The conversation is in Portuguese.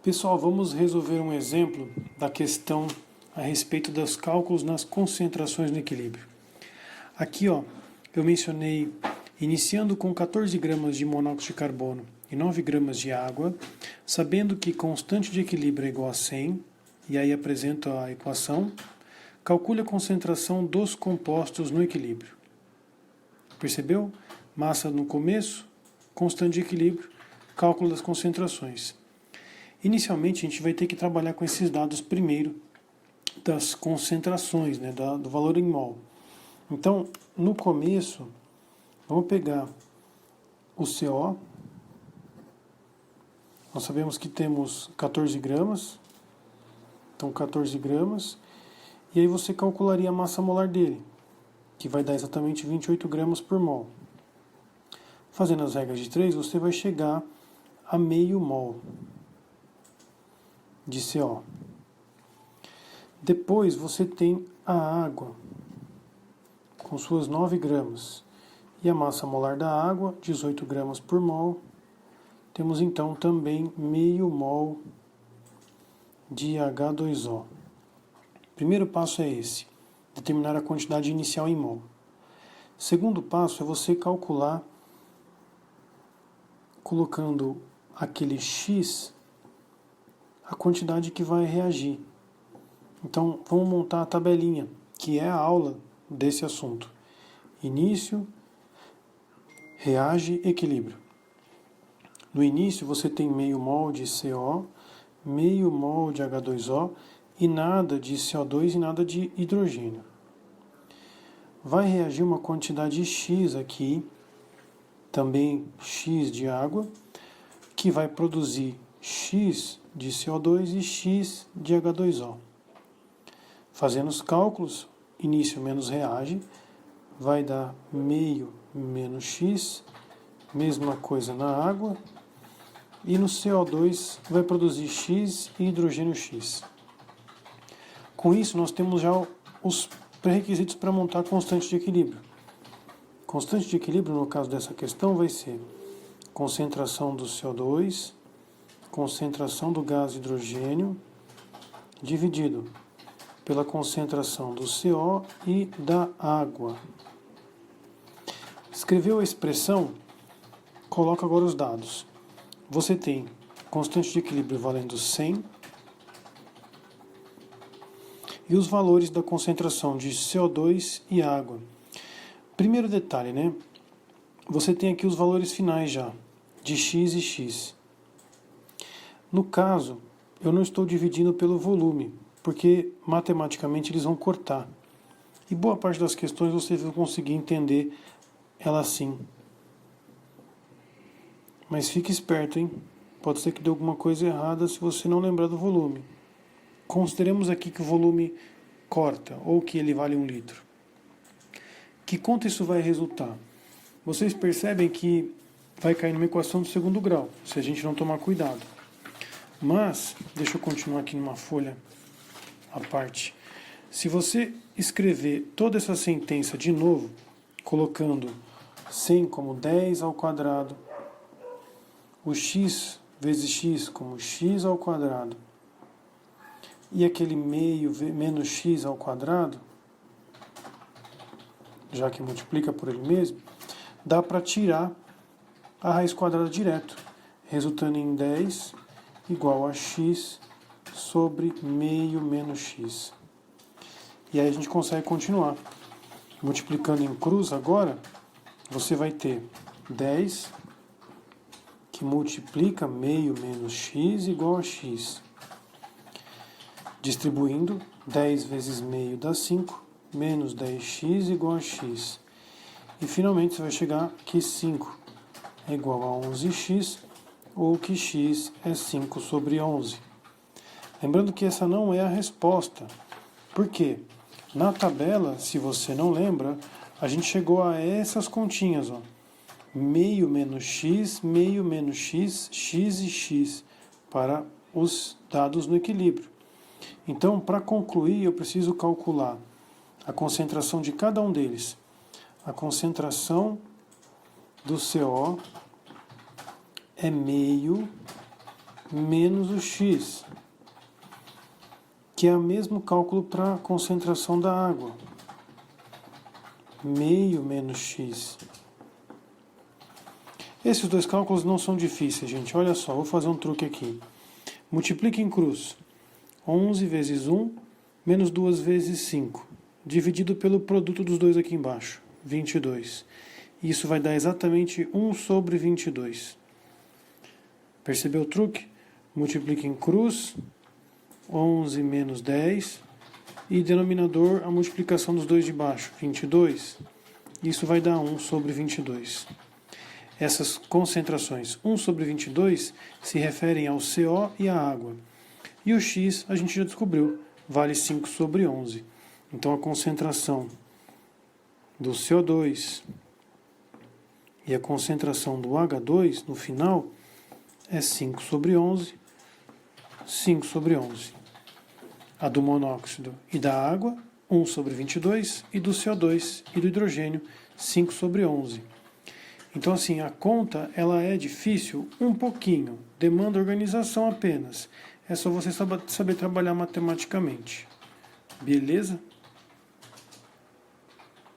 Pessoal, vamos resolver um exemplo da questão a respeito dos cálculos nas concentrações no equilíbrio. Aqui, eu mencionei, iniciando com 14 gramas de monóxido de carbono e 9 gramas de água, sabendo que constante de equilíbrio é igual a 100, e aí apresento a equação, calcule a concentração dos compostos no equilíbrio. Percebeu? Massa no começo, constante de equilíbrio, cálculo das concentrações. Inicialmente, a gente vai ter que trabalhar com esses dados primeiro das concentrações, do valor em mol. Então, no começo, vamos pegar o CO. Nós sabemos que temos 14 gramas. Então, 14 gramas. E aí você calcularia a massa molar dele, que vai dar exatamente 28 gramas por mol. Fazendo as regras de 3, você vai chegar a meio mol de CO. Depois você tem a água com suas 9 gramas e a massa molar da água, 18 gramas por mol. Temos então também meio mol de H2O. Primeiro passo é esse, determinar a quantidade inicial em mol. Segundo passo é você calcular, colocando aquele X, a quantidade que vai reagir. Então, vamos montar a tabelinha, que é a aula desse assunto. Início, reage, equilíbrio. No início, você tem meio mol de CO, meio mol de H2O e nada de CO2 e nada de hidrogênio. Vai reagir uma quantidade X aqui, também X de água, que vai produzir X de CO2 e X de H2O. Fazendo os cálculos, início menos reage, vai dar meio menos X, mesma coisa na água, e no CO2 vai produzir X e hidrogênio X. Com isso, nós temos já os pré-requisitos para montar a constante de equilíbrio. Constante de equilíbrio, no caso dessa questão, vai ser concentração do CO2, concentração do gás hidrogênio, dividido pela concentração do CO e da água. Escreveu a expressão, coloca agora os dados. Você tem constante de equilíbrio valendo 100 e os valores da concentração de CO2 e água. Primeiro detalhe, Você tem aqui os valores finais já, de X e X. No caso, eu não estou dividindo pelo volume, porque matematicamente eles vão cortar. E boa parte das questões você vai conseguir entender ela assim. Mas fique esperto, hein? Pode ser que dê alguma coisa errada se você não lembrar do volume. Consideremos aqui que o volume corta, ou que ele vale 1 litro. Que conta isso vai resultar? Vocês percebem que vai cair numa equação do segundo grau, se a gente não tomar cuidado. Mas, deixa eu continuar aqui numa folha à parte. Se você escrever toda essa sentença de novo, colocando 100 como 10 ao quadrado, o x vezes x como x ao quadrado, e aquele meio menos x ao quadrado, já que multiplica por ele mesmo, dá para tirar a raiz quadrada direto, resultando em 10 igual a x sobre meio menos x. E aí a gente consegue continuar. Multiplicando em cruz agora, você vai ter 10 que multiplica meio menos x igual a x. Distribuindo, 10 vezes meio dá 5, menos 10x igual a x. E finalmente você vai chegar que 5 é igual a 11x, ou que x é 5 sobre 11. Lembrando que essa não é a resposta. Por quê? Na tabela, se você não lembra, a gente chegou a essas continhas. Meio menos x, x e x, para os dados no equilíbrio. Então, para concluir, eu preciso calcular a concentração de cada um deles. A concentração do CO é meio menos o X, que é o mesmo cálculo para a concentração da água. Meio menos X. Esses dois cálculos não são difíceis, gente. Olha só, vou fazer um truque aqui. Multiplique em cruz. 11 vezes 1 menos 2 vezes 5, dividido pelo produto dos dois aqui embaixo, 22. Isso vai dar exatamente 1 sobre 22. Percebeu o truque? Multiplique em cruz, 11 menos 10, e denominador a multiplicação dos dois de baixo, 22. Isso vai dar 1 sobre 22. Essas concentrações 1 sobre 22 se referem ao CO e à água. E o X a gente já descobriu, vale 5 sobre 11. Então a concentração do CO2 e a concentração do H2 no final é 5 sobre 11, 5 sobre 11. A do monóxido e da água, 1 sobre 22, e do CO2 e do hidrogênio, 5 sobre 11. Então, assim, a conta ela é difícil um pouquinho, demanda organização apenas. É só você saber trabalhar matematicamente. Beleza?